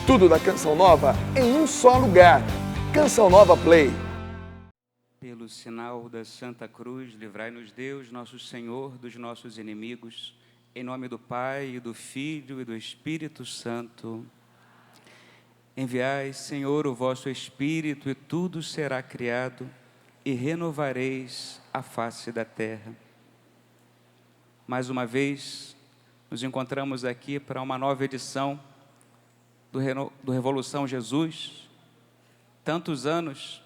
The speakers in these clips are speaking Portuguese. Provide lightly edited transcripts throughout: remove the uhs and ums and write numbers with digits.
Tudo da Canção Nova em um só lugar. Canção Nova Play. Pelo sinal da Santa Cruz, livrai-nos Deus, nosso Senhor, dos nossos inimigos. Em nome do Pai, e do Filho e do Espírito Santo. Enviai, Senhor, o vosso Espírito, e tudo será criado, e renovareis a face da terra. Mais uma vez, nos encontramos aqui para uma nova edição do Revolução Jesus. Tantos anos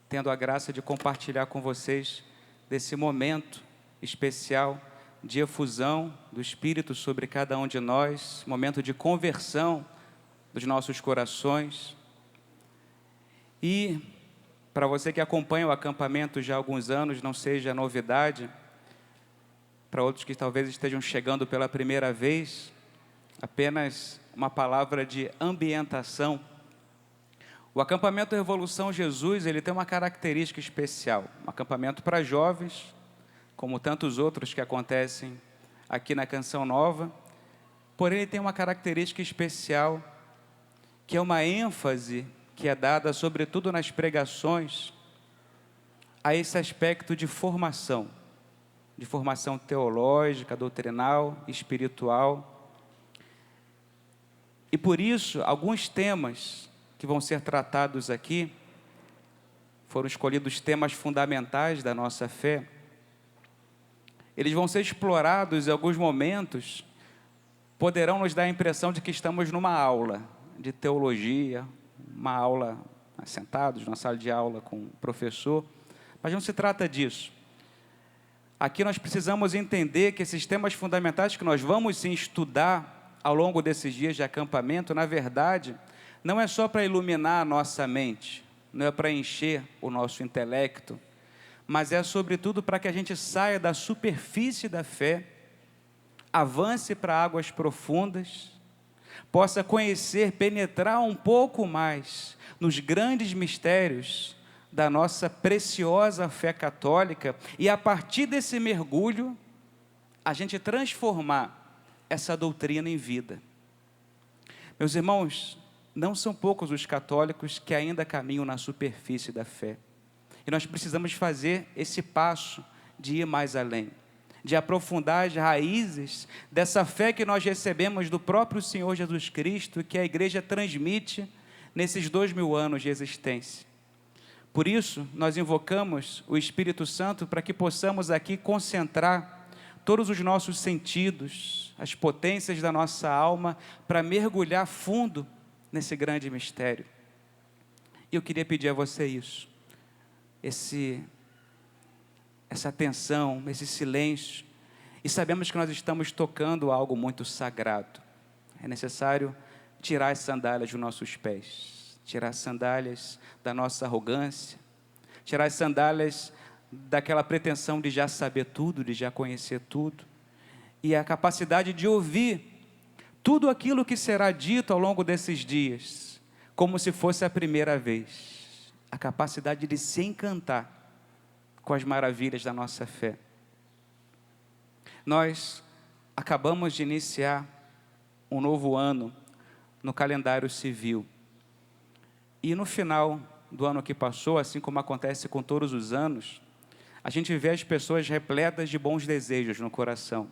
tendo a graça de compartilhar com vocês desse momento especial de efusão do Espírito sobre cada um de nós, momento de conversão dos nossos corações. E para você que acompanha o acampamento já há alguns anos, não seja novidade, para outros que talvez estejam chegando pela primeira vez, apenas uma palavra de ambientação. O acampamento Revolução Jesus, ele tem uma característica especial, um acampamento para jovens, como tantos outros que acontecem aqui na Canção Nova, porém ele tem uma característica especial, que é uma ênfase que é dada, sobretudo nas pregações, a esse aspecto de formação teológica, doutrinal, espiritual. E por isso, alguns temas que vão ser tratados aqui, foram escolhidos temas fundamentais da nossa fé. Eles vão ser explorados em alguns momentos, poderão nos dar a impressão de que estamos numa aula de teologia, uma aula sentados na sala de aula com o professor, mas não se trata disso. Aqui nós precisamos entender que esses temas fundamentais que nós vamos sim estudar ao longo desses dias de acampamento, na verdade, não é só para iluminar a nossa mente, não é para encher o nosso intelecto, mas é sobretudo para que a gente saia da superfície da fé, avance para águas profundas, possa conhecer, penetrar um pouco mais nos grandes mistérios da nossa preciosa fé católica e, a partir desse mergulho, a gente transformar essa doutrina em vida. Meus irmãos, não são poucos os católicos que ainda caminham na superfície da fé. E nós precisamos fazer esse passo de ir mais além, de aprofundar as raízes dessa fé que nós recebemos do próprio Senhor Jesus Cristo, que a igreja transmite nesses 2000 anos de existência. Por isso, nós invocamos o Espírito Santo para que possamos aqui concentrar todos os nossos sentidos, as potências da nossa alma, para mergulhar fundo nesse grande mistério. E eu queria pedir a você isso, essa atenção, esse silêncio, e sabemos que nós estamos tocando algo muito sagrado. É necessário tirar as sandálias dos nossos pés, tirar as sandálias da nossa arrogância, tirar as sandálias daquela pretensão de já saber tudo, de já conhecer tudo, e a capacidade de ouvir tudo aquilo que será dito ao longo desses dias, como se fosse a primeira vez, a capacidade de se encantar com as maravilhas da nossa fé. Nós acabamos de iniciar um novo ano no calendário civil, e no final do ano que passou, assim como acontece com todos os anos, a gente vê as pessoas repletas de bons desejos no coração,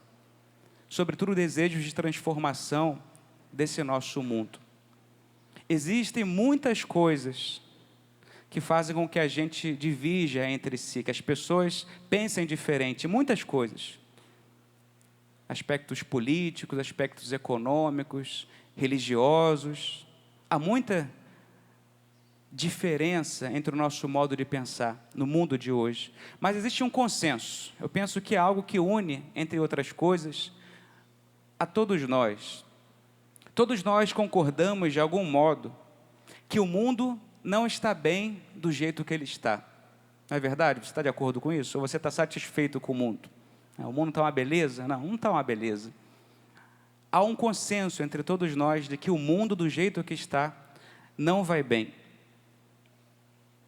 sobretudo desejos de transformação desse nosso mundo. Existem muitas coisas que fazem com que a gente divija entre si, que as pessoas pensem diferente, muitas coisas. Aspectos políticos, aspectos econômicos, religiosos. Há muita diferença entre o nosso modo de pensar no mundo de hoje. Mas existe um consenso. Eu penso que é algo que une, entre outras coisas, a todos nós. Todos nós concordamos, de algum modo, que o mundo não está bem do jeito que ele está. Não é verdade? Você está de acordo com isso? Ou você está satisfeito com o mundo? O mundo está uma beleza? Não está uma beleza. Há um consenso entre todos nós de que o mundo, do jeito que está, não vai bem.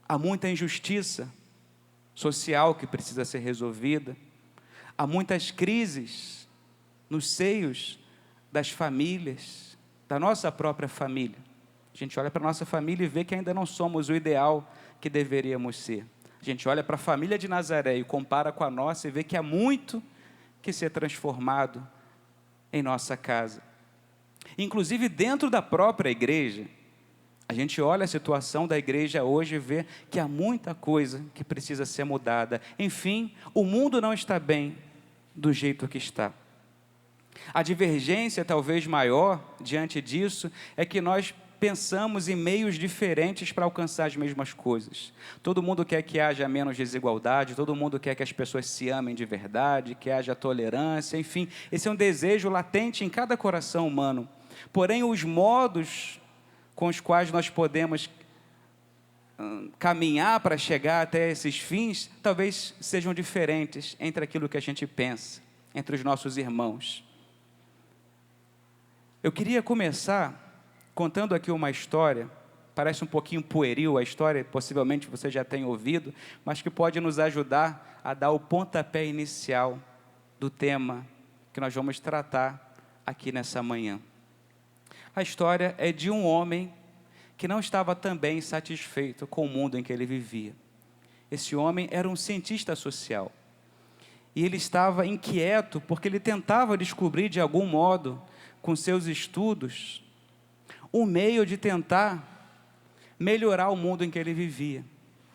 Há muita injustiça social que precisa ser resolvida. Há muitas crises nos seios das famílias, da nossa própria família. A gente olha para a nossa família e vê que ainda não somos o ideal que deveríamos ser. A gente olha para a família de Nazaré e compara com a nossa e vê que há muito que ser transformado em nossa casa. Inclusive dentro da própria igreja, a gente olha a situação da igreja hoje e vê que há muita coisa que precisa ser mudada. Enfim, o mundo não está bem do jeito que está. A divergência talvez maior diante disso é que nós pensamos em meios diferentes para alcançar as mesmas coisas. Todo mundo quer que haja menos desigualdade, todo mundo quer que as pessoas se amem de verdade, que haja tolerância, enfim, esse é um desejo latente em cada coração humano. Porém, os modos com os quais nós podemos caminhar para chegar até esses fins, talvez sejam diferentes entre aquilo que a gente pensa, entre os nossos irmãos. Eu queria começar contando aqui uma história, parece um pouquinho pueril a história, possivelmente você já tenha ouvido, mas que pode nos ajudar a dar o pontapé inicial do tema que nós vamos tratar aqui nessa manhã. A história é de um homem que não estava também satisfeito com o mundo em que ele vivia. Esse homem era um cientista social. E ele estava inquieto porque ele tentava descobrir de algum modo, com seus estudos, um meio de tentar melhorar o mundo em que ele vivia.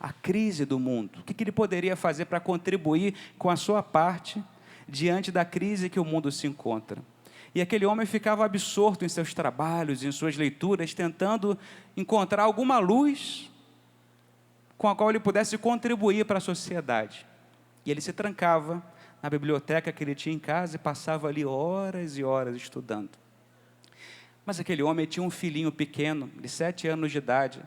A crise do mundo. O que ele poderia fazer para contribuir com a sua parte diante da crise que o mundo se encontra? E aquele homem ficava absorto em seus trabalhos, em suas leituras, tentando encontrar alguma luz com a qual ele pudesse contribuir para a sociedade. E ele se trancava na biblioteca que ele tinha em casa e passava ali horas e horas estudando. Mas aquele homem tinha um filhinho pequeno, de 7 anos de idade,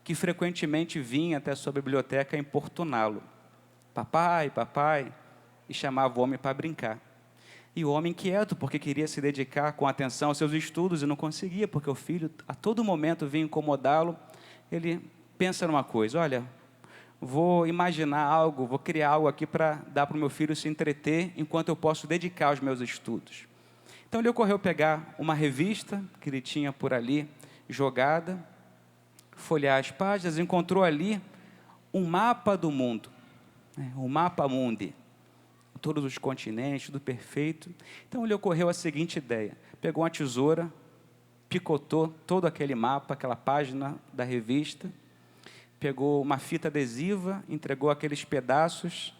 que frequentemente vinha até a sua biblioteca importuná-lo. Papai, papai, e chamava o homem para brincar. E o homem inquieto, porque queria se dedicar com atenção aos seus estudos e não conseguia, porque o filho a todo momento vinha incomodá-lo. Ele pensa numa coisa: olha, vou imaginar algo, vou criar algo aqui para dar para o meu filho se entreter, enquanto eu posso dedicar aos meus estudos. Então ele ocorreu pegar uma revista que ele tinha por ali, jogada, folhear as páginas, encontrou ali um mapa do mundo, um mapa mundi, todos os continentes, tudo perfeito. Então lhe ocorreu a seguinte ideia: pegou uma tesoura, picotou todo aquele mapa, aquela página da revista, pegou uma fita adesiva, entregou aqueles pedaços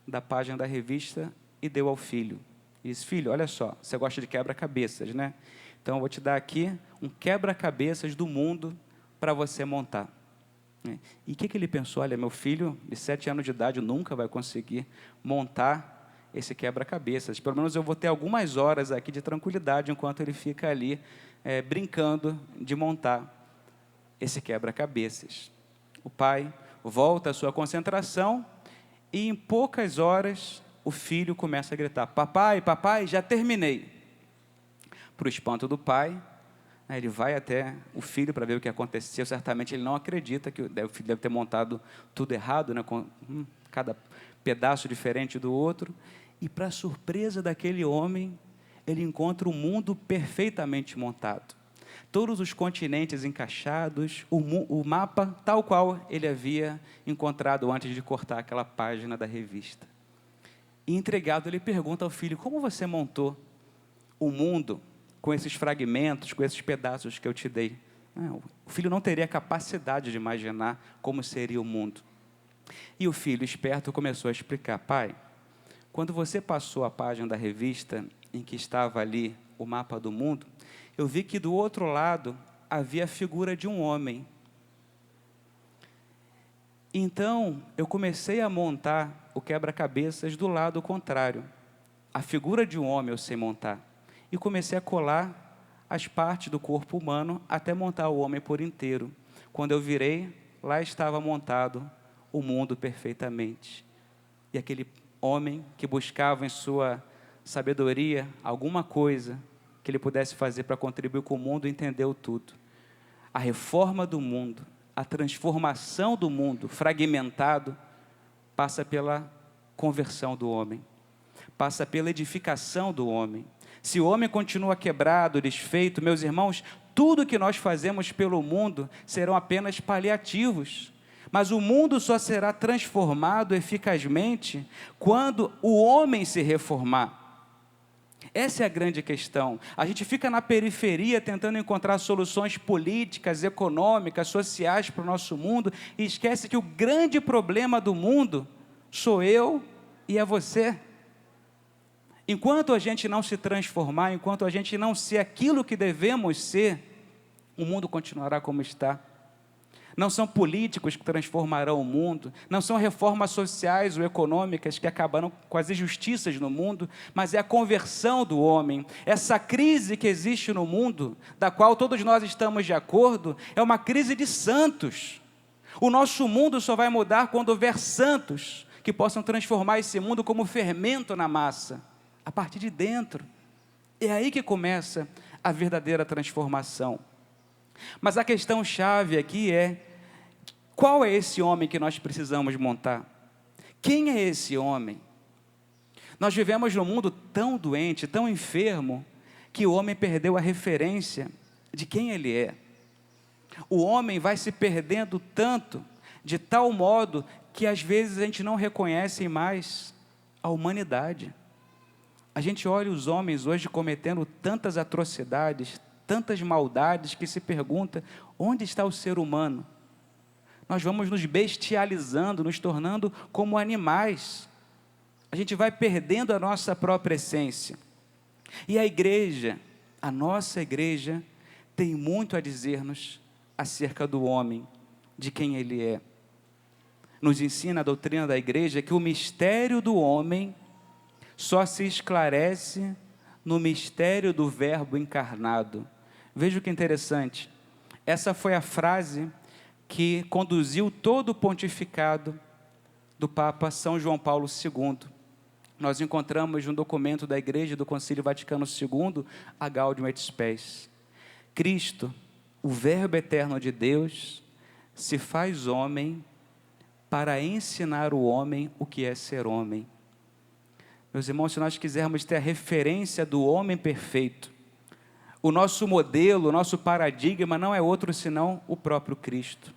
da página da revista e deu ao filho. E disse: filho, olha só, você gosta de quebra-cabeças, né? Então eu vou te dar aqui um quebra-cabeças do mundo para você montar. E o que ele pensou? Olha, meu filho de 7 anos de idade nunca vai conseguir montar esse quebra-cabeças. Pelo menos eu vou ter algumas horas aqui de tranquilidade enquanto ele fica ali brincando de montar esse quebra-cabeças. O pai volta à sua concentração e em poucas horas o filho começa a gritar: papai, papai, já terminei. Para o espanto do pai, ele vai até o filho para ver o que aconteceu. Certamente ele não acredita que o filho deve ter montado tudo errado, né, com cada pedaço diferente do outro. E para surpresa daquele homem, ele encontra o mundo perfeitamente montado. Todos os continentes encaixados, o mapa tal qual ele havia encontrado antes de cortar aquela página da revista. E intrigado, ele pergunta ao filho: como você montou o mundo com esses fragmentos, com esses pedaços que eu te dei? O filho não teria capacidade de imaginar como seria o mundo. E o filho, esperto, começou a explicar: pai, quando você passou a página da revista em que estava ali o mapa do mundo, eu vi que do outro lado havia a figura de um homem. Então, eu comecei a montar o quebra-cabeças do lado contrário. A figura de um homem eu sei montar. E comecei a colar as partes do corpo humano até montar o homem por inteiro. Quando eu virei, lá estava montado o mundo perfeitamente. E aquele homem que buscava em sua sabedoria alguma coisa que ele pudesse fazer para contribuir com o mundo, entendeu tudo. A reforma do mundo, a transformação do mundo fragmentado, passa pela conversão do homem, passa pela edificação do homem. Se o homem continua quebrado, desfeito, meus irmãos, tudo que nós fazemos pelo mundo serão apenas paliativos. Mas o mundo só será transformado eficazmente quando o homem se reformar. Essa é a grande questão. A gente fica na periferia tentando encontrar soluções políticas, econômicas, sociais para o nosso mundo e esquece que o grande problema do mundo sou eu e é você. Enquanto a gente não se transformar, enquanto a gente não ser aquilo que devemos ser, o mundo continuará como está. Não são políticos que transformarão o mundo, não são reformas sociais ou econômicas que acabarão com as injustiças no mundo, mas é a conversão do homem. Essa crise que existe no mundo, da qual todos nós estamos de acordo, é uma crise de santos. O nosso mundo só vai mudar quando houver santos que possam transformar esse mundo como fermento na massa, a partir de dentro. É aí que começa a verdadeira transformação. Mas a questão chave aqui é: qual é esse homem que nós precisamos montar? Quem é esse homem? Nós vivemos num mundo tão doente, tão enfermo, que o homem perdeu a referência de quem ele é. O homem vai se perdendo tanto, de tal modo, que às vezes a gente não reconhece mais a humanidade. A gente olha os homens hoje cometendo tantas atrocidades, tantas maldades, que se pergunta: onde está o ser humano? Nós vamos nos bestializando, nos tornando como animais. A gente vai perdendo a nossa própria essência. E a igreja, a nossa igreja, tem muito a dizer-nos acerca do homem, de quem ele é. Nos ensina a doutrina da igreja que o mistério do homem só se esclarece no mistério do Verbo encarnado. Veja que interessante. Essa foi a frase que conduziu todo o pontificado do Papa São João Paulo II. Nós encontramos no documento da Igreja do Concílio Vaticano II, a Gaudium et Spes. Cristo, o Verbo eterno de Deus, se faz homem para ensinar o homem o que é ser homem. Meus irmãos, se nós quisermos ter a referência do homem perfeito, o nosso modelo, o nosso paradigma não é outro senão o próprio Cristo.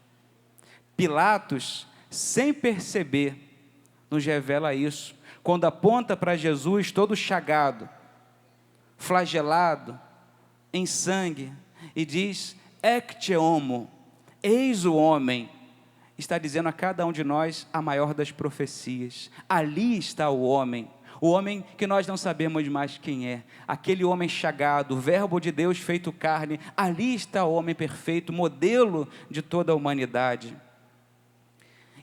Pilatos, sem perceber, nos revela isso, quando aponta para Jesus todo chagado, flagelado, em sangue, e diz: ecce homo, eis o homem. Está dizendo a cada um de nós a maior das profecias. Ali está o homem que nós não sabemos mais quem é, aquele homem chagado, o Verbo de Deus feito carne. Ali está o homem perfeito, modelo de toda a humanidade.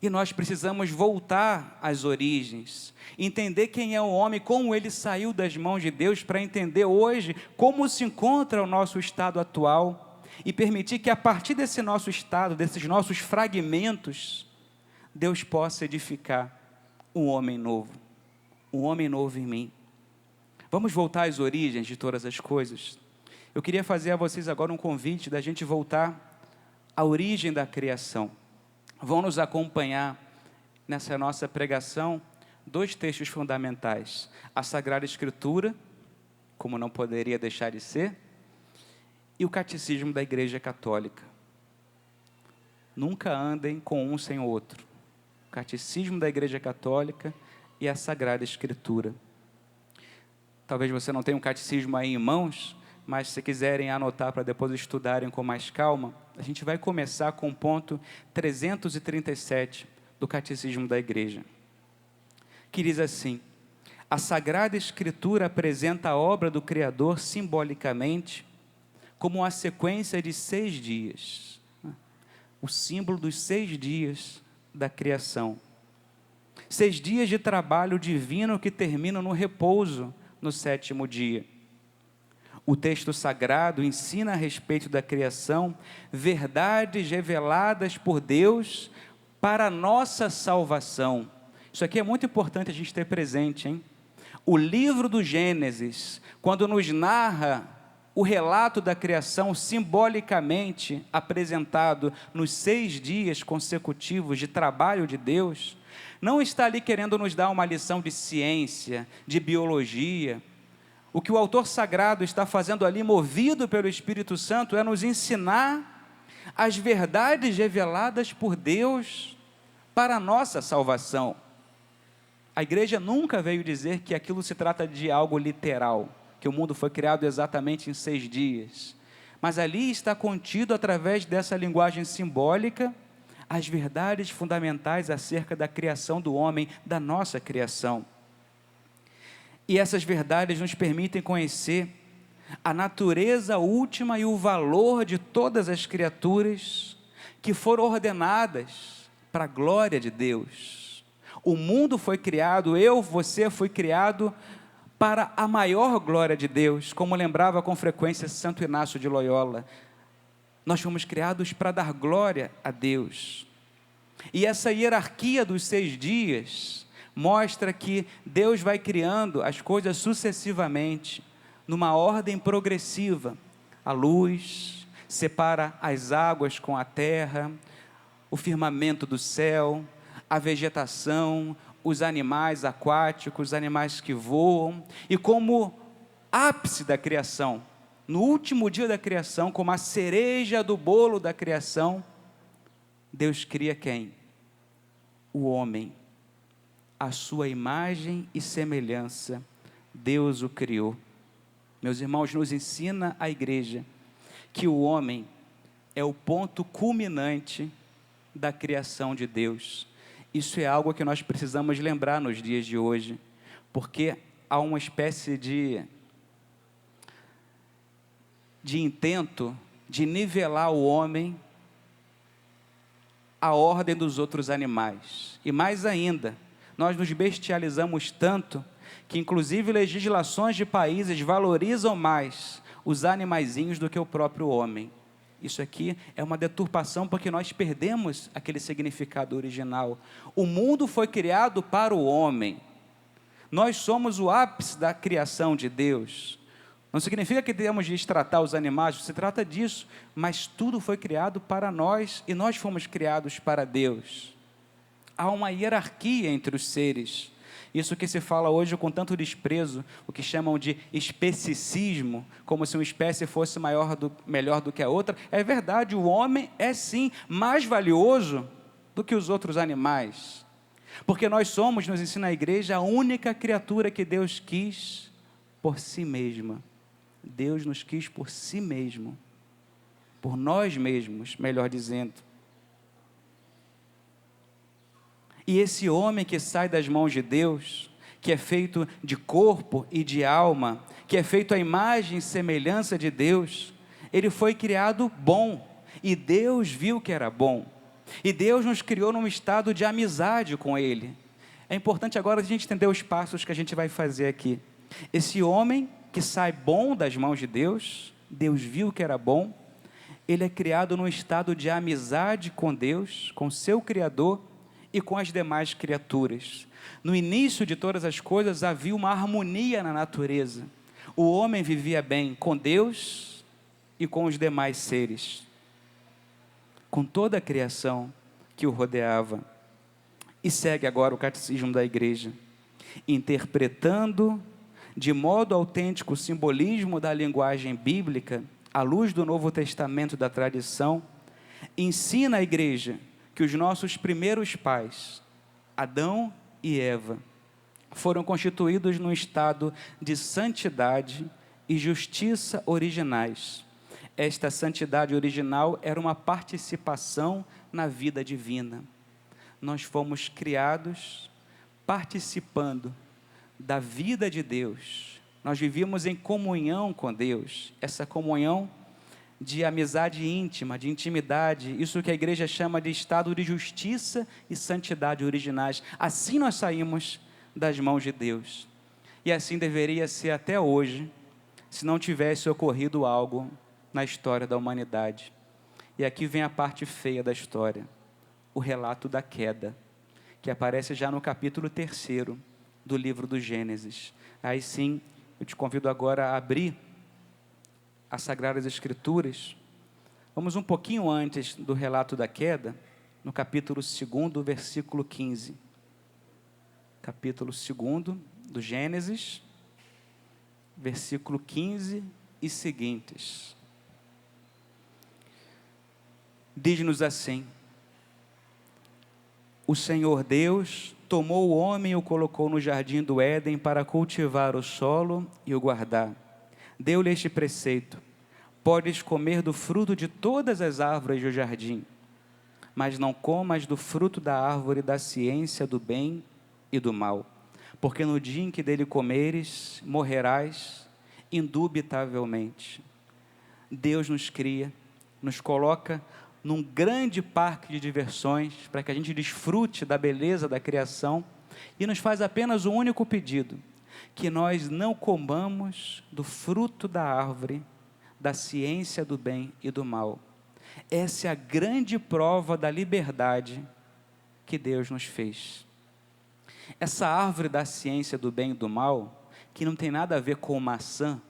E nós precisamos voltar às origens, entender quem é o homem, como ele saiu das mãos de Deus, para entender hoje como se encontra o nosso estado atual, e permitir que a partir desse nosso estado, desses nossos fragmentos, Deus possa edificar um homem novo em mim. Vamos voltar às origens de todas as coisas. Eu queria fazer a vocês agora um convite da gente voltar à origem da criação. Vão nos acompanhar nessa nossa pregação dois textos fundamentais: a Sagrada Escritura, como não poderia deixar de ser, e o Catecismo da Igreja Católica. Nunca andem com um sem o outro. O Catecismo da Igreja Católica e a Sagrada Escritura. Talvez você não tenha um catecismo aí em mãos, mas se quiserem anotar para depois estudarem com mais calma, a gente vai começar com o ponto 337 do Catecismo da Igreja, que diz assim: a Sagrada Escritura apresenta a obra do Criador simbolicamente como uma sequência de 6 dias, o símbolo dos 6 dias da criação. 6 dias de trabalho divino que terminam no repouso, no 7º dia. O texto sagrado ensina a respeito da criação verdades reveladas por Deus para a nossa salvação. Isso aqui é muito importante a gente ter presente, hein? O livro do Gênesis, quando nos narra o relato da criação simbolicamente apresentado nos 6 dias consecutivos de trabalho de Deus, não está ali querendo nos dar uma lição de ciência, de biologia, O que o autor sagrado está fazendo ali, movido pelo Espírito Santo, é nos ensinar as verdades reveladas por Deus para a nossa salvação. A igreja nunca veio dizer que aquilo se trata de algo literal, que o mundo foi criado exatamente em 6 dias. Mas ali está contido, através dessa linguagem simbólica, as verdades fundamentais acerca da criação do homem, da nossa criação. E essas verdades nos permitem conhecer a natureza última e o valor de todas as criaturas que foram ordenadas para a glória de Deus. O mundo foi criado, você foi criado para a maior glória de Deus, como lembrava com frequência Santo Inácio de Loyola. Nós fomos criados para dar glória a Deus. E essa hierarquia dos 6 dias mostra que Deus vai criando as coisas sucessivamente, numa ordem progressiva. A luz separa as águas com a terra, o firmamento do céu, a vegetação, os animais aquáticos, os animais que voam, e como ápice da criação, no último dia da criação, como a cereja do bolo da criação, Deus cria quem? O homem. A sua imagem e semelhança, Deus o criou. Meus irmãos, nos ensina a igreja que o homem é o ponto culminante da criação de Deus. Isso é algo que nós precisamos lembrar nos dias de hoje, porque há uma espécie de intento de nivelar o homem à ordem dos outros animais. E mais ainda, nós nos bestializamos tanto que inclusive legislações de países valorizam mais os animaizinhos do que o próprio homem. Isso aqui é uma deturpação, porque nós perdemos aquele significado original. O mundo foi criado para o homem. Nós somos o ápice da criação de Deus. Não significa que temos de tratar os animais, se trata disso, mas tudo foi criado para nós e nós fomos criados para Deus. Há uma hierarquia entre os seres. Isso que se fala hoje com tanto desprezo, o que chamam de especicismo, como se uma espécie fosse melhor do que a outra. É verdade, o homem é sim mais valioso do que os outros animais, porque nós somos, nos ensina a igreja, a única criatura que Deus quis por si mesma. Deus nos quis por si mesmo, por nós mesmos, melhor dizendo. E esse homem que sai das mãos de Deus, que é feito de corpo e de alma, que é feito à imagem e semelhança de Deus, ele foi criado bom, e Deus viu que era bom, e Deus nos criou num estado de amizade com Ele. É importante agora a gente entender os passos que a gente vai fazer aqui. Esse homem que sai bom das mãos de Deus, Deus viu que era bom, ele é criado num estado de amizade com Deus, com seu Criador, e com as demais criaturas. No início de todas as coisas havia uma harmonia na natureza. O homem vivia bem com Deus e com os demais seres, com toda a criação que o rodeava. E segue agora o catecismo da igreja, interpretando de modo autêntico o simbolismo da linguagem bíblica, à luz do Novo Testamento da tradição, ensina a igreja que os nossos primeiros pais, Adão e Eva, foram constituídos num estado de santidade e justiça originais. Esta santidade original era uma participação na vida divina. Nós fomos criados participando da vida de Deus. Nós vivíamos em comunhão com Deus. Essa comunhão de amizade íntima, de intimidade, isso que a igreja chama de estado de justiça e santidade originais. Assim nós saímos das mãos de Deus. E assim deveria ser até hoje, se não tivesse ocorrido algo na história da humanidade. E aqui vem a parte feia da história, o relato da queda, que aparece já no capítulo 3º do livro do Gênesis. Aí sim, eu te convido agora a abrir as Sagradas Escrituras. Vamos um pouquinho antes do relato da queda, no capítulo 2º, versículo 15. Capítulo 2º do Gênesis, versículo 15 e seguintes. Diz-nos assim: o Senhor Deus tomou o homem e o colocou no jardim do Éden para cultivar o solo e o guardar. Deu-lhe este preceito: podes comer do fruto de todas as árvores do jardim, mas não comas do fruto da árvore da ciência do bem e do mal, porque no dia em que dele comeres, morrerás indubitavelmente. Deus nos cria, nos coloca num grande parque de diversões, para que a gente desfrute da beleza da criação, e nos faz apenas um único pedido: que nós não comamos do fruto da árvore da ciência do bem e do mal. Essa é a grande prova da liberdade que Deus nos fez. Essa árvore da ciência do bem e do mal, que não tem nada a ver com maçã,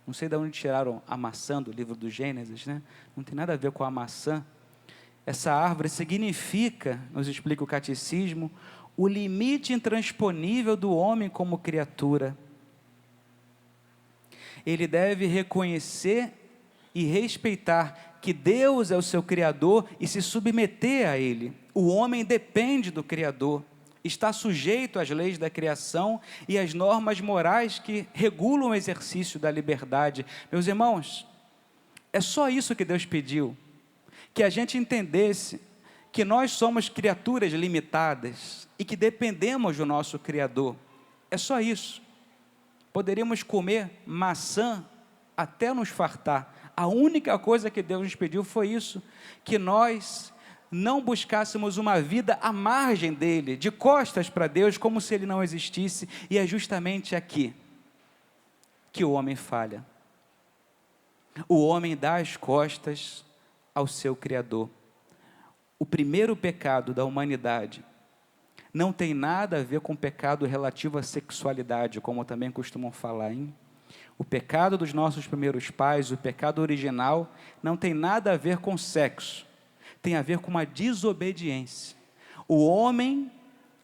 não sei de onde tiraram a maçã do livro do Gênesis, né? Não tem nada a ver com a maçã. Essa árvore significa, nos explica o catecismo, o limite intransponível do homem como criatura. Ele deve reconhecer e respeitar que Deus é o seu Criador e se submeter a Ele. O homem depende do Criador, está sujeito às leis da criação e às normas morais que regulam o exercício da liberdade. Meus irmãos, é só isso que Deus pediu, que a gente entendesse que nós somos criaturas limitadas e que dependemos do nosso Criador. É só isso. Poderíamos comer maçã até nos fartar. A única coisa que Deus nos pediu foi isso, que nós não buscássemos uma vida à margem dele, de costas para Deus, como se ele não existisse. E é justamente aqui que o homem falha. O homem dá as costas ao seu Criador. O primeiro pecado da humanidade não tem nada a ver com o pecado relativo à sexualidade, como também costumam falar, hein? O pecado dos nossos primeiros pais, o pecado original, não tem nada a ver com sexo, tem a ver com uma desobediência. O homem,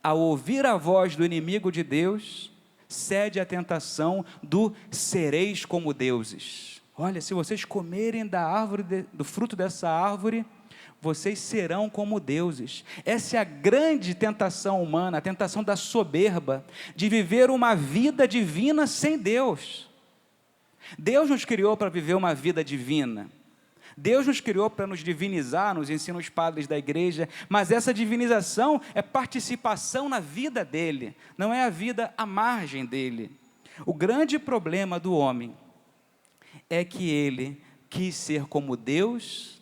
ao ouvir a voz do inimigo de Deus, cede à tentação do sereis como deuses. Olha, se vocês comerem da árvore, do fruto dessa árvore, vocês serão como deuses. Essa é a grande tentação humana, a tentação da soberba, de viver uma vida divina sem Deus. Deus nos criou para viver uma vida divina. Deus nos criou para nos divinizar, nos ensinam os padres da igreja, mas essa divinização é participação na vida dele, não é a vida à margem dele. O grande problema do homem é que ele quis ser como Deus,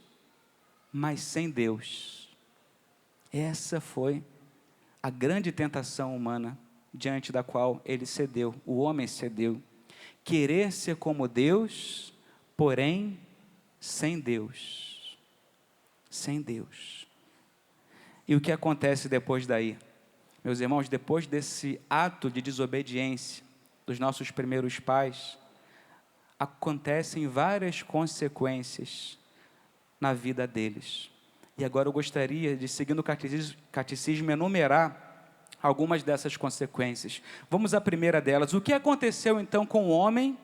mas sem Deus. Essa foi a grande tentação humana diante da qual ele cedeu, o homem cedeu. Querer ser como Deus, porém sem Deus. Sem Deus. E o que acontece depois daí? Meus irmãos, depois desse ato de desobediência dos nossos primeiros pais, acontecem várias consequências na vida deles. E agora eu gostaria de, seguindo o catecismo, enumerar algumas dessas consequências. Vamos à primeira delas. O que aconteceu então com o homem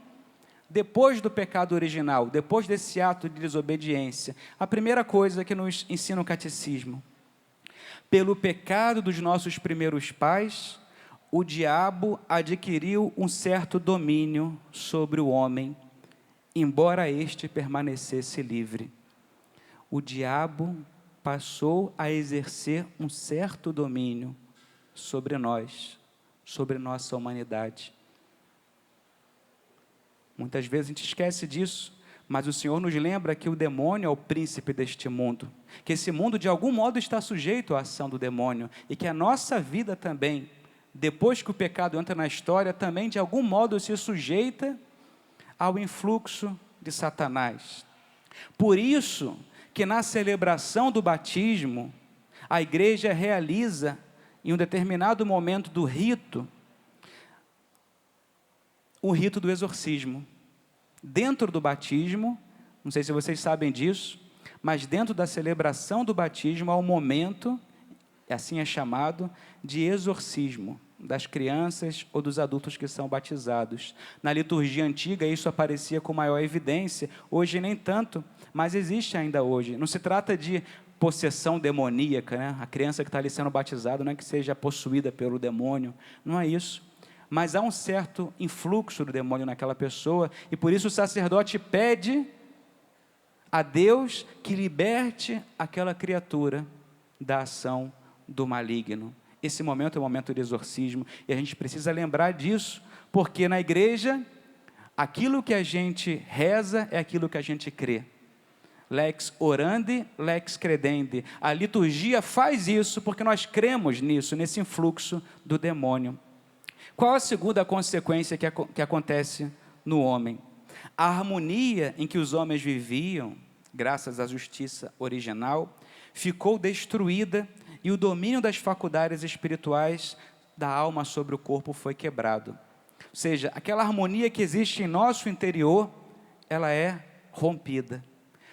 depois do pecado original, depois desse ato de desobediência? A primeira coisa que nos ensina o catecismo: pelo pecado dos nossos primeiros pais, o diabo adquiriu um certo domínio sobre o homem, embora este permanecesse livre. O diabo passou a exercer um certo domínio sobre nós, sobre nossa humanidade. Muitas vezes a gente esquece disso, mas o Senhor nos lembra que o demônio é o príncipe deste mundo, que esse mundo de algum modo está sujeito à ação do demônio, e que a nossa vida também, depois que o pecado entra na história, também de algum modo se sujeita ao influxo de Satanás. Por isso que na celebração do batismo, a igreja realiza, em um determinado momento do rito, o rito do exorcismo. Dentro do batismo, não sei se vocês sabem disso, mas dentro da celebração do batismo há um momento, assim é chamado, de exorcismo. das crianças ou dos adultos que são batizados. Na liturgia antiga, isso aparecia com maior evidência, hoje nem tanto, mas existe ainda hoje. Não se trata de possessão demoníaca, né? A criança que está ali sendo batizada não é que seja possuída pelo demônio, não é isso. Mas há um certo influxo do demônio naquela pessoa, e por isso o sacerdote pede a Deus que liberte aquela criatura da ação do maligno. Esse momento é um momento de exorcismo, e a gente precisa lembrar disso, porque na igreja, aquilo que a gente reza é aquilo que a gente crê. Lex orandi, lex credendi. A liturgia faz isso porque nós cremos nisso, nesse influxo do demônio. Qual a segunda consequência que acontece no homem? A harmonia em que os homens viviam, graças à justiça original, ficou destruída e o domínio das faculdades espirituais da alma sobre o corpo foi quebrado. Ou seja, aquela harmonia que existe em nosso interior, ela é rompida.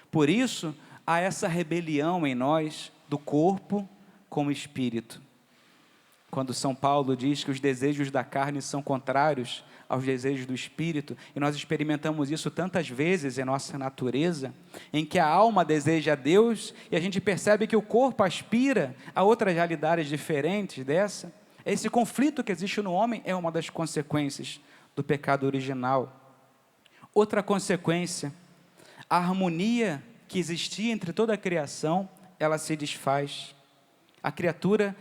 Por isso, há essa rebelião em nós, do corpo com o espírito. Quando São Paulo diz que os desejos da carne são contrários aos desejos do espírito, e nós experimentamos isso tantas vezes em nossa natureza, em que a alma deseja a Deus, e a gente percebe que o corpo aspira a outras realidades diferentes dessa. Esse conflito que existe no homem é uma das consequências do pecado original. Outra consequência, a harmonia que existia entre toda a criação, ela se desfaz. A criatura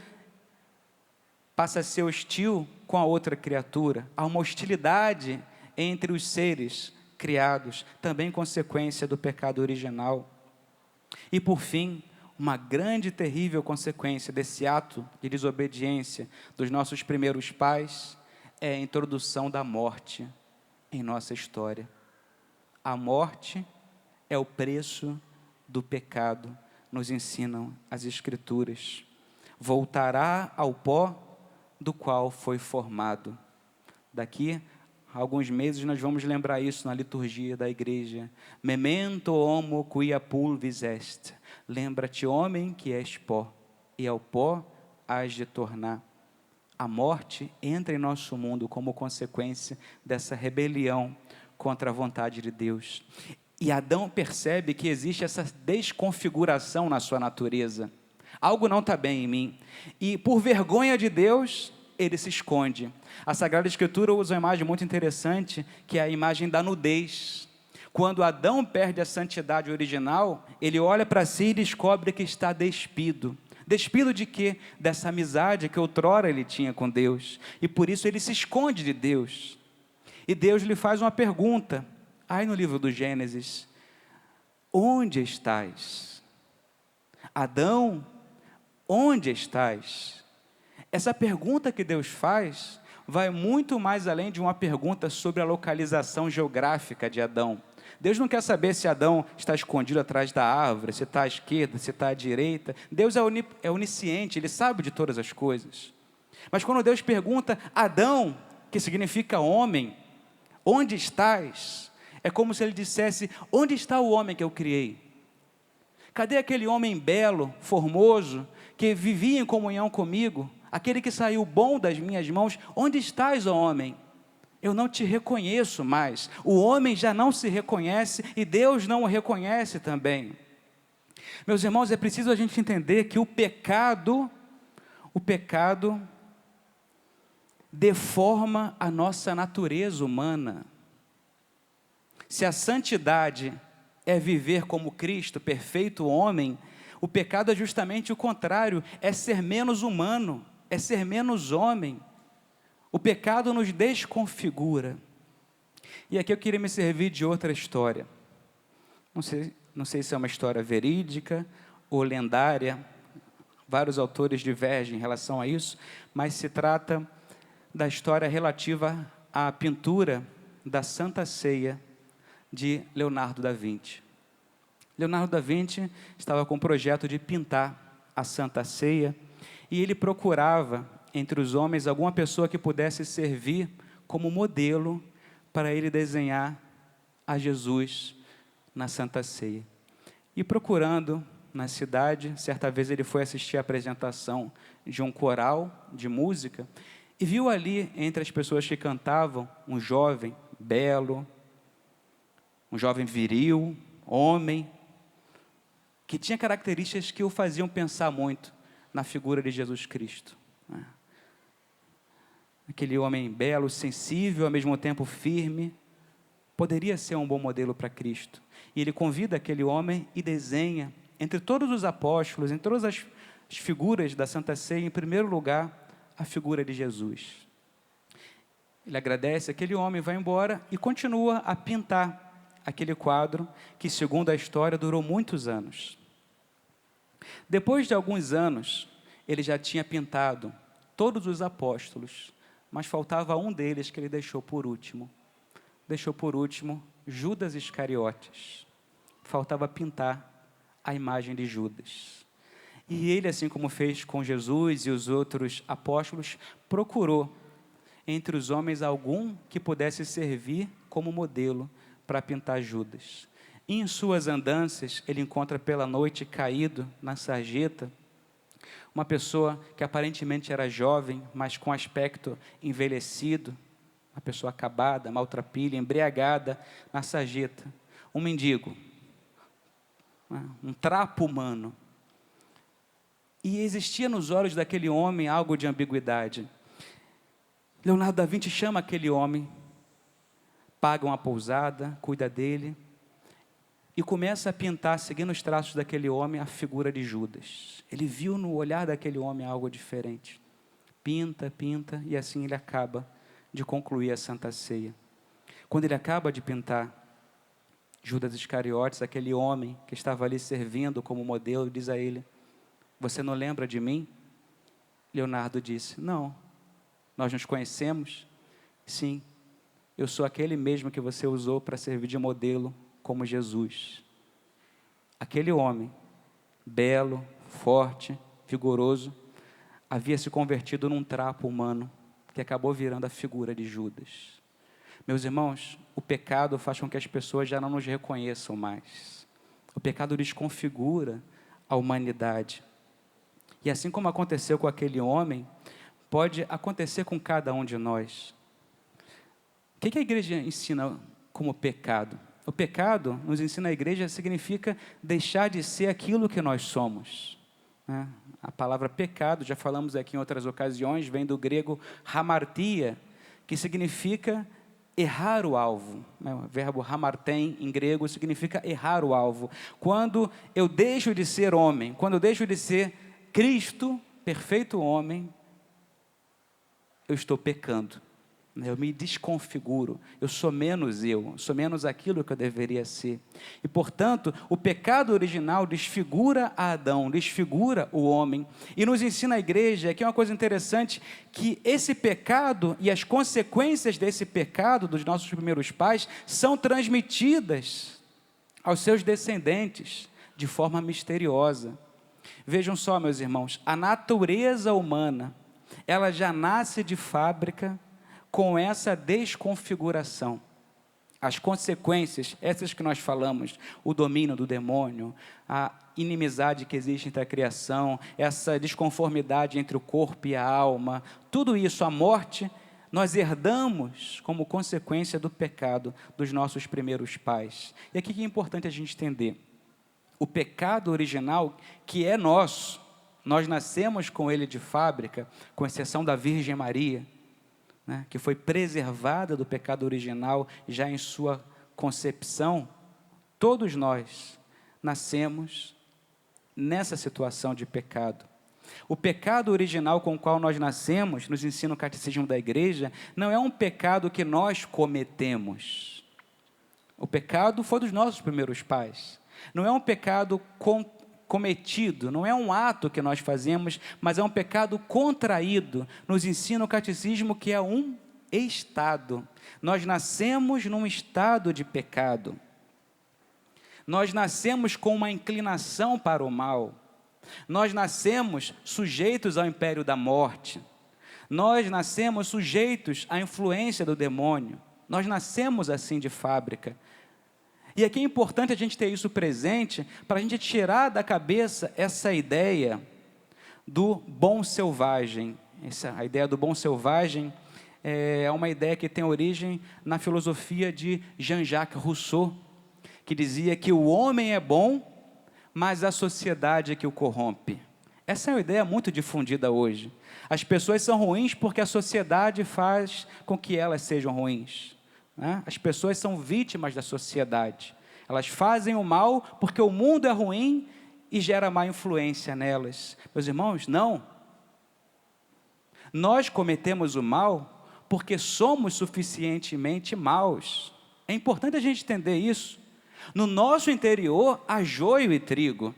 passa a ser hostil com a outra criatura. Há uma hostilidade entre os seres criados, também consequência do pecado original. E por fim, uma grande e terrível consequência desse ato de desobediência dos nossos primeiros pais é a introdução da morte em nossa história. A morte é o preço do pecado, nos ensinam as Escrituras. Voltará ao pó do qual foi formado. Daqui a alguns meses nós vamos lembrar isso na liturgia da igreja. Memento homo quia pulvis est. Lembra-te, homem, que és pó, e ao pó hás de tornar. A morte entra em nosso mundo como consequência dessa rebelião contra a vontade de Deus. E Adão percebe que existe essa desconfiguração na sua natureza. Algo não está bem em mim. E por vergonha de Deus, ele se esconde. A Sagrada Escritura usa uma imagem muito interessante, que é a imagem da nudez. Quando Adão perde a santidade original, ele olha para si e descobre que está despido. Despido de quê? Dessa amizade que outrora ele tinha com Deus. E por isso ele se esconde de Deus. E Deus lhe faz uma pergunta, aí no livro do Gênesis: onde estás? Adão, onde estás? Essa pergunta que Deus faz vai muito mais além de uma pergunta sobre a localização geográfica de Adão. Deus não quer saber se Adão está escondido atrás da árvore, se está à esquerda, se está à direita. Deus é onisciente, Ele sabe de todas as coisas. Mas quando Deus pergunta, Adão, que significa homem, onde estás? É como se Ele dissesse, onde está o homem que eu criei? Cadê aquele homem belo, formoso, que vivia em comunhão comigo? Aquele que saiu bom das minhas mãos? Onde estás, ó homem? Eu não te reconheço mais. O homem já não se reconhece e Deus não o reconhece também. Meus irmãos, é preciso a gente entender que o pecado deforma a nossa natureza humana. Se a santidade é viver como Cristo, perfeito homem, o pecado é justamente o contrário, é ser menos humano, é ser menos homem. O pecado nos desconfigura. E aqui eu queria me servir de outra história. Não sei se é uma história verídica ou lendária. Vários autores divergem em relação a isso, mas se trata da história relativa à pintura da Santa Ceia de Leonardo da Vinci. Leonardo da Vinci estava com o projeto de pintar a Santa Ceia e ele procurava entre os homens alguma pessoa que pudesse servir como modelo para ele desenhar a Jesus na Santa Ceia. E procurando na cidade, certa vez ele foi assistir a apresentação de um coral de música E viu ali, entre as pessoas que cantavam, um jovem belo, um jovem viril, homem, que tinha características que o faziam pensar muito na figura de Jesus Cristo. Aquele homem belo, sensível, ao mesmo tempo firme, poderia ser um bom modelo para Cristo. E ele convida aquele homem e desenha, entre todos os apóstolos, em todas as figuras da Santa Ceia, em primeiro lugar, a figura de Jesus. Ele agradece aquele homem, vai embora e continua a pintar aquele quadro que, segundo a história, durou muitos anos. Depois de alguns anos, ele já tinha pintado todos os apóstolos, mas faltava um deles que ele deixou por último. Deixou por último Judas Iscariotes. Faltava pintar a imagem de Judas. E ele, assim como fez com Jesus e os outros apóstolos, procurou entre os homens algum que pudesse servir como modelo para pintar Judas. E em suas andanças, ele encontra pela noite caído na sarjeta, uma pessoa que aparentemente era jovem, mas com aspecto envelhecido, uma pessoa acabada, maltrapilha, embriagada na sarjeta, um mendigo, um trapo humano. E existia nos olhos daquele homem algo de ambiguidade. Leonardo da Vinci chama aquele homem, paga uma pousada, cuida dele, e começa a pintar, seguindo os traços daquele homem, a figura de Judas. Ele viu no olhar daquele homem algo diferente. Pinta, pinta, e assim ele acaba de concluir a Santa Ceia. Quando ele acaba de pintar Judas Iscariotes, aquele homem que estava ali servindo como modelo, diz a ele: "Você não lembra de mim?" Leonardo disse: "Não, nós nos conhecemos." "Sim, eu sou aquele mesmo que você usou para servir de modelo como Jesus." Aquele homem, belo, forte, vigoroso, havia se convertido num trapo humano, que acabou virando a figura de Judas. Meus irmãos, o pecado faz com que as pessoas já não nos reconheçam mais. O pecado desconfigura a humanidade. E assim como aconteceu com aquele homem, pode acontecer com cada um de nós. O que a igreja ensina como pecado? O pecado, nos ensina a igreja, significa deixar de ser aquilo que nós somos. A palavra pecado, já falamos aqui em outras ocasiões, vem do grego hamartia, que significa errar o alvo. O verbo hamartem, em grego, significa errar o alvo. Quando eu deixo de ser homem, quando eu deixo de ser Cristo, perfeito homem, eu estou pecando. Eu me desconfiguro, eu sou menos aquilo que eu deveria ser. E, portanto, o pecado original desfigura Adão, desfigura o homem. E nos ensina a igreja, que é uma coisa interessante, que esse pecado e as consequências desse pecado dos nossos primeiros pais são transmitidas aos seus descendentes de forma misteriosa. Vejam só, meus irmãos, a natureza humana, ela já nasce de fábrica com essa desconfiguração. As consequências, essas que nós falamos, o domínio do demônio, a inimizade que existe entre a criação, essa desconformidade entre o corpo e a alma, tudo isso, a morte, nós herdamos como consequência do pecado dos nossos primeiros pais. E aqui que é importante a gente entender. O pecado original, que é nosso, nós nascemos com ele de fábrica, com exceção da Virgem Maria, que foi preservada do pecado original já em sua concepção. Todos nós nascemos nessa situação de pecado. O pecado original com o qual nós nascemos, nos ensina o Catecismo da Igreja, não é um pecado que nós cometemos. O pecado foi dos nossos primeiros pais. Não é um pecado cometido, não é um ato que nós fazemos, mas é um pecado contraído. Nos ensina o Catecismo que é um estado. Nós nascemos num estado de pecado. Nós nascemos com uma inclinação para o mal. Nós nascemos sujeitos ao império da morte. Nós nascemos sujeitos à influência do demônio. Nós nascemos assim de fábrica. E aqui é importante a gente ter isso presente, para a gente tirar da cabeça essa ideia do bom selvagem. a ideia do bom selvagem, é uma ideia que tem origem na filosofia de Jean-Jacques Rousseau, que dizia que o homem é bom, mas a sociedade é que o corrompe. Essa é uma ideia muito difundida hoje. As pessoas são ruins porque a sociedade faz com que elas sejam ruins, né? As pessoas são vítimas da sociedade. Elas fazem o mal porque o mundo é ruim e gera má influência nelas. Meus irmãos, não. Nós cometemos o mal porque somos suficientemente maus. É importante a gente entender isso. No nosso interior há joio e trigo.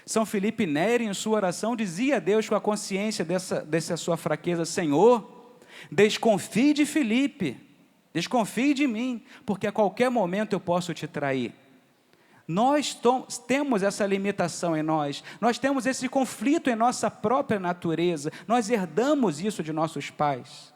São Filipe Neri, em sua oração, dizia a Deus com a consciência dessa sua fraqueza: Senhor, desconfie de Filipe, desconfie de mim, porque a qualquer momento eu posso te trair. Nós temos essa limitação em nós temos esse conflito em nossa própria natureza, nós herdamos isso de nossos pais.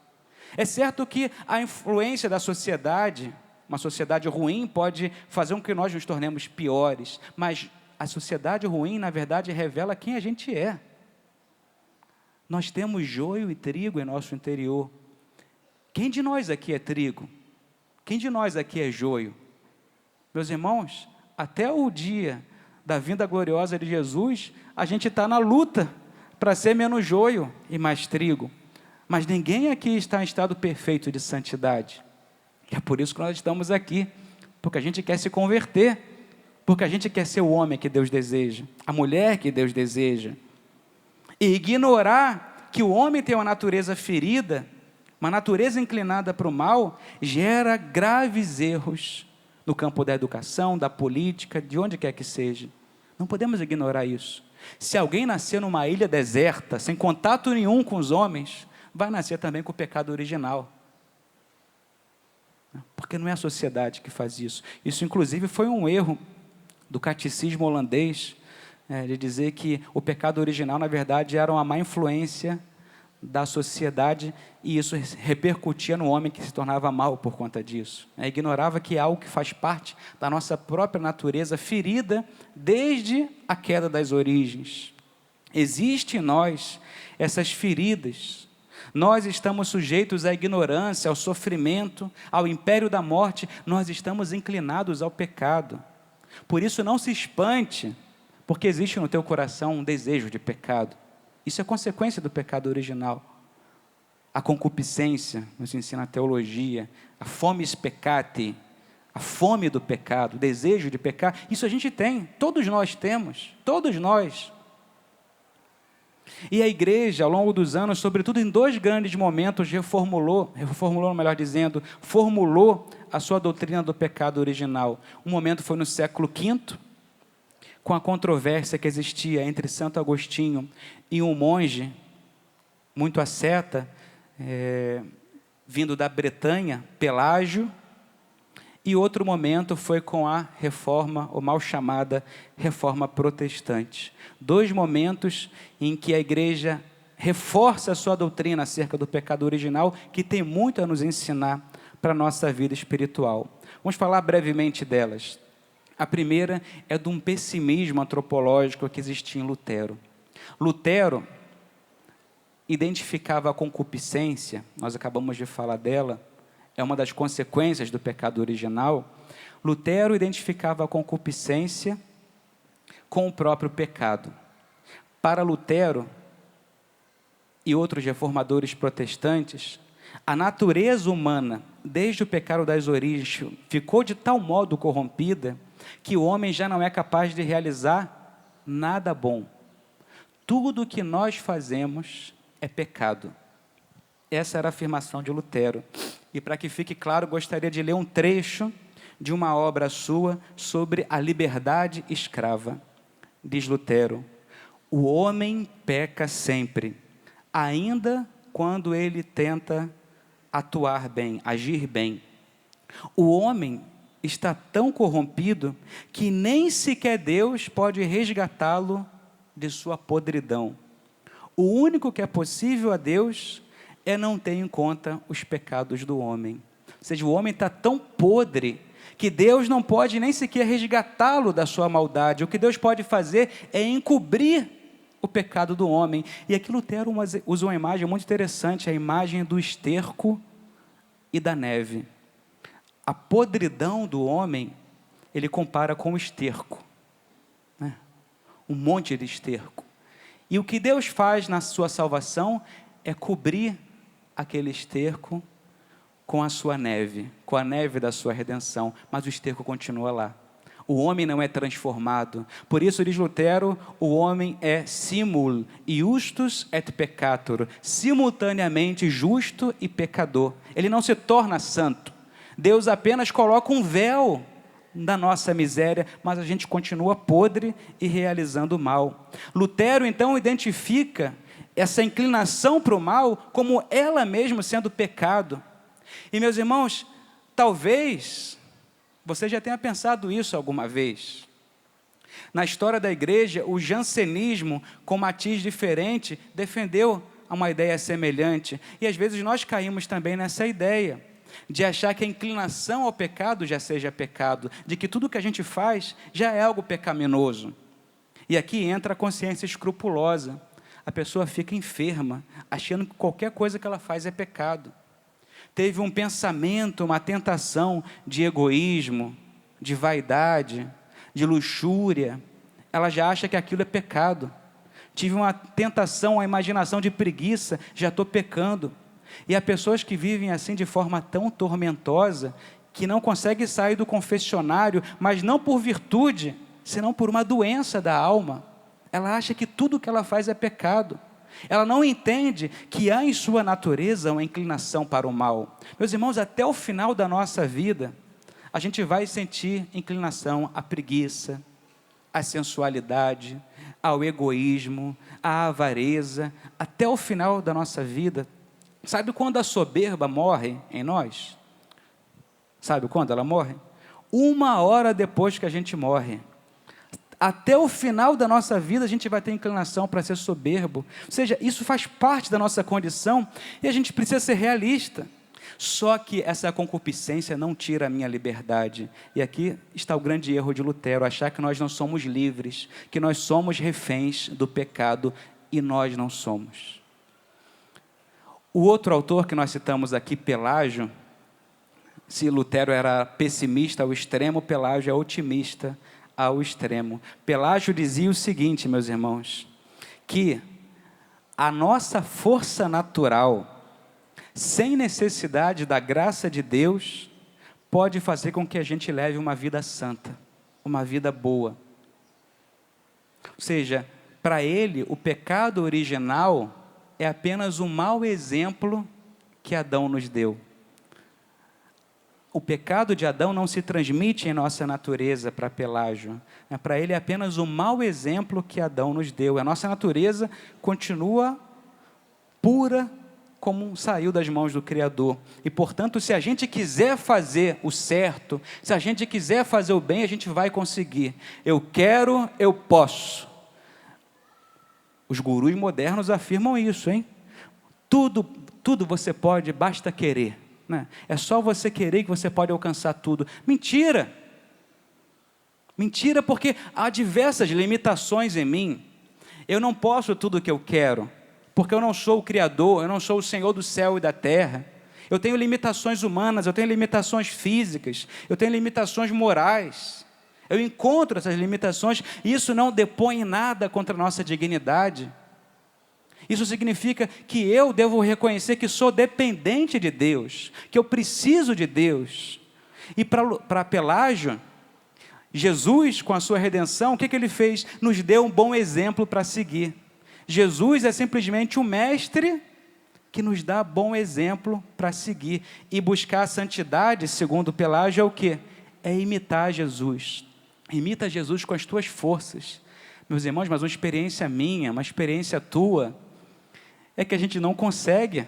É certo que a influência da sociedade, uma sociedade ruim, pode fazer com que nós nos tornemos piores, mas a sociedade ruim, na verdade, revela quem a gente é. Nós temos joio e trigo em nosso interior. Quem de nós aqui é trigo? Quem de nós aqui é joio? Meus irmãos, até o dia da vinda gloriosa de Jesus, a gente está na luta para ser menos joio e mais trigo. Mas ninguém aqui está em estado perfeito de santidade. E é por isso que nós estamos aqui, porque a gente quer se converter, porque a gente quer ser o homem que Deus deseja, a mulher que Deus deseja. E ignorar que o homem tem uma natureza ferida, uma natureza inclinada para o mal, gera graves erros no campo da educação, da política, de onde quer que seja. Não podemos ignorar isso. Se alguém nascer numa ilha deserta, sem contato nenhum com os homens, vai nascer também com o pecado original. Porque não é a sociedade que faz isso. Isso, inclusive, foi um erro do catecismo holandês, de dizer que o pecado original, na verdade, era uma má influência da sociedade, e isso repercutia no homem que se tornava mal por conta disso. Ignorava que é algo que faz parte da nossa própria natureza ferida desde a queda das origens. Existem em nós essas feridas. Nós estamos sujeitos à ignorância, ao sofrimento, ao império da morte. Nós estamos inclinados ao pecado. Por isso não se espante, porque existe no teu coração um desejo de pecado. Isso é consequência do pecado original. A concupiscência, nos ensina a teologia, a fomes peccati, a fome do pecado, o desejo de pecar, isso a gente tem, todos nós temos, todos nós. E a igreja, ao longo dos anos, sobretudo em dois grandes momentos, formulou a sua doutrina do pecado original. Um momento foi no século V, com a controvérsia que existia entre Santo Agostinho e um monge, muito asceta, vindo da Bretanha, Pelágio. E outro momento foi com a reforma, ou mal chamada reforma protestante. Dois momentos em que a igreja reforça a sua doutrina acerca do pecado original, que tem muito a nos ensinar para a nossa vida espiritual. Vamos falar brevemente delas. A primeira é de um pessimismo antropológico que existia em Lutero. Lutero identificava a concupiscência, nós acabamos de falar dela, é uma das consequências do pecado original. Lutero identificava a concupiscência com o próprio pecado. Para Lutero e outros reformadores protestantes, a natureza humana, desde o pecado das origens, ficou de tal modo corrompida que o homem já não é capaz de realizar nada bom. Tudo o que nós fazemos é pecado. Essa era a afirmação de Lutero. E para que fique claro, gostaria de ler um trecho de uma obra sua sobre a liberdade escrava. Diz Lutero: o homem peca sempre, ainda quando ele tenta atuar bem, agir bem. O homem está tão corrompido que nem sequer Deus pode resgatá-lo de sua podridão. O único que é possível a Deus é não ter em conta os pecados do homem. Ou seja, o homem está tão podre que Deus não pode nem sequer resgatá-lo da sua maldade. O que Deus pode fazer é encobrir o pecado do homem. E aqui Lutero usa uma imagem muito interessante, a imagem do esterco e da neve. A podridão do homem, ele compara com o esterco, né? Um monte de esterco. E o que Deus faz na sua salvação é cobrir aquele esterco com a sua neve, com a neve da sua redenção, mas o esterco continua lá. O homem não é transformado. Por isso, diz Lutero, o homem é simul iustus et peccator, simultaneamente justo e pecador. Ele não se torna santo. Deus apenas coloca um véu da nossa miséria, mas a gente continua podre e realizando o mal. Lutero, então, identifica essa inclinação para o mal como ela mesma sendo pecado. E, meus irmãos, talvez você já tenha pensado isso alguma vez. Na história da igreja, o jansenismo, com matiz diferente, defendeu uma ideia semelhante. E às vezes nós caímos também nessa ideia, de achar que a inclinação ao pecado já seja pecado, de que tudo que a gente faz já é algo pecaminoso. E aqui entra a consciência escrupulosa. A pessoa fica enferma, achando que qualquer coisa que ela faz é pecado. Teve um pensamento, uma tentação de egoísmo, de vaidade, de luxúria, ela já acha que aquilo é pecado. Tive uma tentação, uma imaginação de preguiça, já estou pecando. E há pessoas que vivem assim de forma tão tormentosa, que não conseguem sair do confessionário, mas não por virtude, senão por uma doença da alma. Ela acha que tudo que ela faz é pecado. Ela não entende que há em sua natureza uma inclinação para o mal. Meus irmãos, até o final da nossa vida, a gente vai sentir inclinação à preguiça, à sensualidade, ao egoísmo, à avareza, até o final da nossa vida. Sabe quando a soberba morre em nós? Sabe quando ela morre? 1 hora depois que a gente morre. Até o final da nossa vida a gente vai ter inclinação para ser soberbo. Ou seja, isso faz parte da nossa condição e a gente precisa ser realista. Só que essa concupiscência não tira a minha liberdade. E aqui está o grande erro de Lutero, achar que nós não somos livres, que nós somos reféns do pecado, e nós não somos. O outro autor que nós citamos aqui, Pelágio, se Lutero era pessimista ao extremo, Pelágio é otimista ao extremo. Pelágio dizia o seguinte, meus irmãos, que a nossa força natural, sem necessidade da graça de Deus, pode fazer com que a gente leve uma vida santa, uma vida boa. Ou seja, para ele, o pecado original é apenas um mau exemplo que Adão nos deu. O pecado de Adão não se transmite em nossa natureza para Pelágio. Para ele é apenas um mau exemplo que Adão nos deu. A nossa natureza continua pura como saiu das mãos do Criador. E, portanto, se a gente quiser fazer o certo, se a gente quiser fazer o bem, a gente vai conseguir. Eu quero, eu posso. Os gurus modernos afirmam isso, hein? Tudo você pode, basta querer. Né? É só você querer que você pode alcançar tudo. Mentira! Mentira, porque há diversas limitações em mim. Eu não posso tudo o que eu quero, porque eu não sou o Criador, eu não sou o Senhor do céu e da terra. Eu tenho limitações humanas, eu tenho limitações físicas, eu tenho limitações morais. Eu encontro essas limitações e isso não depõe em nada contra a nossa dignidade. Isso significa que eu devo reconhecer que sou dependente de Deus, que eu preciso de Deus. E para Pelágio, Jesus, com a sua redenção, o que ele fez? Nos deu um bom exemplo para seguir. Jesus é simplesmente um mestre que nos dá bom exemplo para seguir. E buscar a santidade, segundo Pelágio, é o quê? É imitar Jesus. Imita Jesus com as tuas forças. Meus irmãos, mas uma experiência minha, uma experiência tua, é que a gente não consegue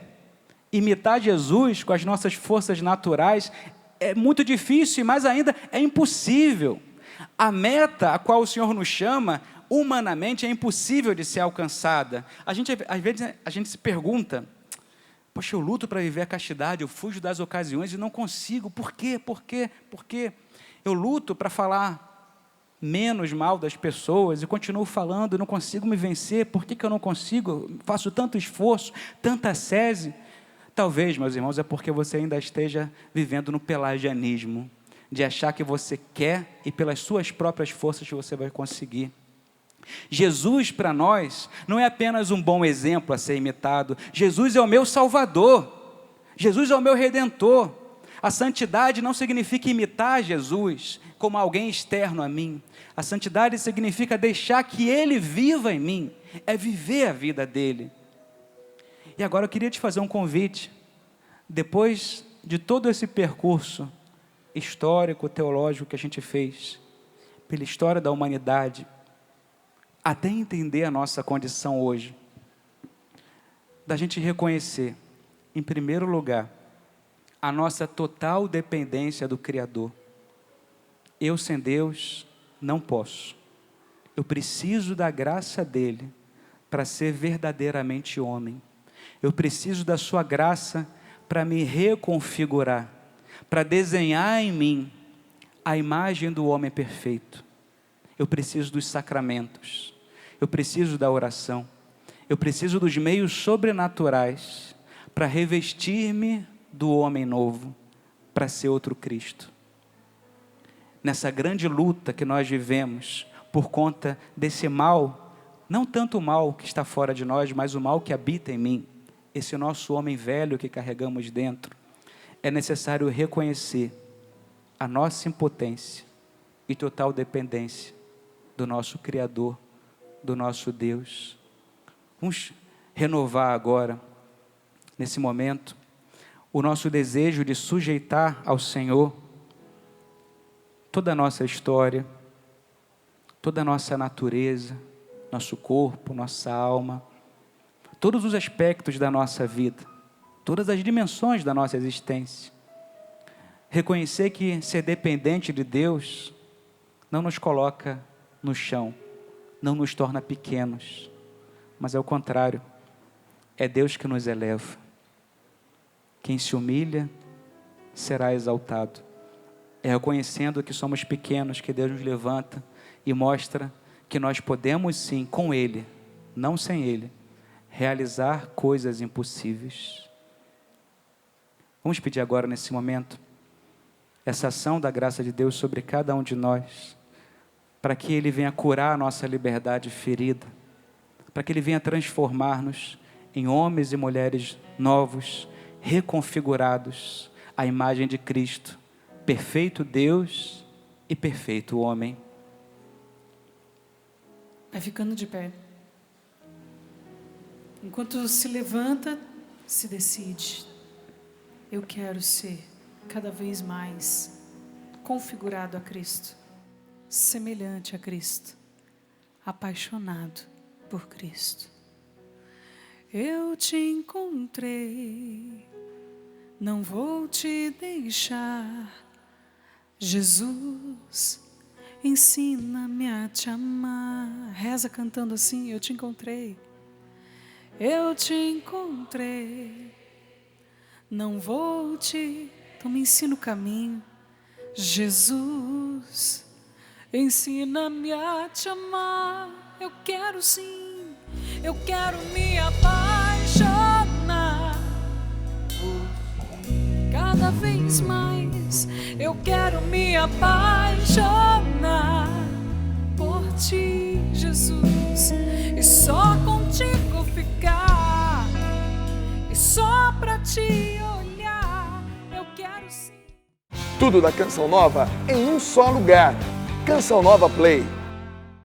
imitar Jesus com as nossas forças naturais. É muito difícil e mais ainda é impossível. A meta a qual o Senhor nos chama, humanamente, é impossível de ser alcançada. Às vezes a gente se pergunta, poxa, eu luto para viver a castidade, eu fujo das ocasiões e não consigo. Por quê? Por quê? Por quê? Eu luto para falar menos mal das pessoas e continuo falando, não consigo me vencer, por que eu não consigo? Faço tanto esforço, tanta sese. Talvez, meus irmãos, é porque você ainda esteja vivendo no pelagianismo, de achar que você quer e pelas suas próprias forças você vai conseguir. Jesus para nós não é apenas um bom exemplo a ser imitado, Jesus é o meu Salvador, Jesus é o meu Redentor. A santidade não significa imitar Jesus como alguém externo a mim, a santidade significa deixar que Ele viva em mim, é viver a vida dEle. E agora eu queria te fazer um convite, depois de todo esse percurso histórico, teológico que a gente fez, pela história da humanidade, até entender a nossa condição hoje, da gente reconhecer, em primeiro lugar, a nossa total dependência do Criador. Eu sem Deus não posso, eu preciso da graça dEle para ser verdadeiramente homem, eu preciso da sua graça para me reconfigurar, para desenhar em mim a imagem do homem perfeito. Eu preciso dos sacramentos, eu preciso da oração, eu preciso dos meios sobrenaturais para revestir-me do homem novo, para ser outro Cristo. Nessa grande luta que nós vivemos por conta desse mal, não tanto o mal que está fora de nós, mas o mal que habita em mim, esse nosso homem velho que carregamos dentro, é necessário reconhecer a nossa impotência e total dependência do nosso Criador, do nosso Deus. Vamos renovar agora, nesse momento, o nosso desejo de sujeitar ao Senhor toda a nossa história, toda a nossa natureza, nosso corpo, nossa alma, todos os aspectos da nossa vida, todas as dimensões da nossa existência. Reconhecer que ser dependente de Deus não nos coloca no chão, não nos torna pequenos, mas ao contrário, é Deus que nos eleva. Quem se humilha será exaltado. É reconhecendo que somos pequenos que Deus nos levanta e mostra que nós podemos sim, com Ele, não sem Ele, realizar coisas impossíveis. Vamos pedir agora nesse momento essa ação da graça de Deus sobre cada um de nós, para que Ele venha curar a nossa liberdade ferida, para que Ele venha transformar-nos em homens e mulheres novos, reconfigurados à imagem de Cristo, perfeito Deus e perfeito homem. Vai ficando de pé. Enquanto se levanta, se decide. Eu quero ser cada vez mais configurado a Cristo, semelhante a Cristo, apaixonado por Cristo. Eu te encontrei, não vou te deixar. Jesus, ensina-me a te amar. Reza cantando assim: eu te encontrei, eu te encontrei. Não vou te... Então me ensina o caminho. Jesus, ensina-me a te amar. Eu quero sim, eu quero me apaixonar cada vez mais. Eu quero me apaixonar por ti, Jesus, e só contigo ficar, e só pra te olhar. Eu quero sim. Tudo da Canção Nova em um só lugar. Canção Nova Play.